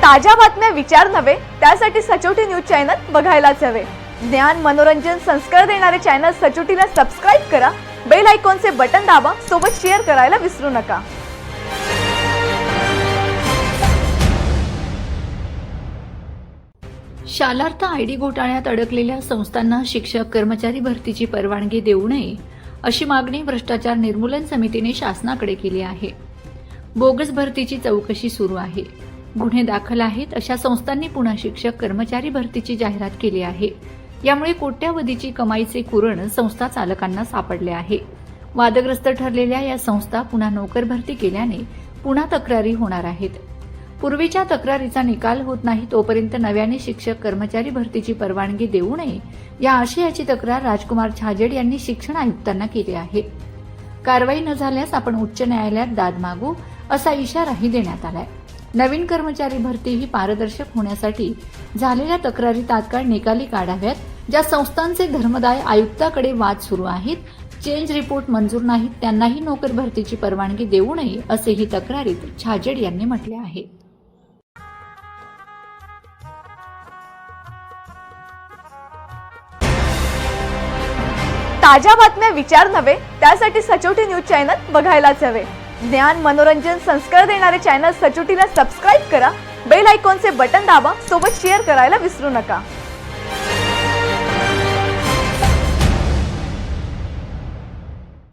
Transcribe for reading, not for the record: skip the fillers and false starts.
ताज्या बातम्या विचार नव्हे त्यासाठी सचोटी न्यूज चॅनल बघायलाच हवे। ज्ञान मनोरंजन संस्कार देणारे चॅनल सचोटीला सबस्क्राइब करा, बेल आयकॉनचे बटन दाबा, सोबत शेअर करायला विसरू नका। शालार्थ आयडी घोटाळ्यात अडकलेल्या संस्थांना शिक्षक कर्मचारी भरतीची परवानगी देऊ नये अशी मागणी भ्रष्टाचार निर्मूलन समितीने शासनाकडे केली आहे। बोगस भरतीची चौकशी सुरू आहे। गुन्हे दाखल आहेत अशा संस्थांनी पुन्हा शिक्षक कर्मचारी भरतीची जाहिरात केली आहे। यामुळे कोट्यावधीची कमाईचे कुरण संस्था चालकांना सापडले आहे। वादग्रस्त ठरलेल्या या संस्था पुन्हा नोकर भरती केल्याने पुन्हा तक्रारी होणार आहेत। पूर्वीच्या तक्रारीचा निकाल होत नाही तोपर्यंत नव्याने शिक्षक कर्मचारी भरतीची परवानगी देऊ नये या आशयाची तक्रार राजकुमार छाजेड यांनी शिक्षण आयुक्तांना केली आहे। कारवाई न झाल्यास आपण उच्च न्यायालयात दाद मागू असा इशाराही देण्यात आलाय। नवीन कर्मचारी भरती ही पारदर्शक होण्यासाठी झालेल्या तक्रारी तात्काळ निकाली काढाव्यात। ज्या संस्थांचे धर्मदाय आयुक्ताकडे वाद सुरू आहेत, चेंज रिपोर्ट मंजूर नाहीत, त्यांनाही नोकर भरतीची परवानगी देऊ नये असेही तक्रारीत छाजेड यांनी म्हटले आहे। ताज्या बातम्या विचार नव्हे त्यासाठी सचोटी न्यूज चॅनल बघायलाच हवे। ज्ञान मनोरंजन संस्कार देणारे चॅनल सचोटीला सबस्क्राइब करा, बेल आयकॉनचे बटन दाबा, सोबत शेअर करायला विसरू नका।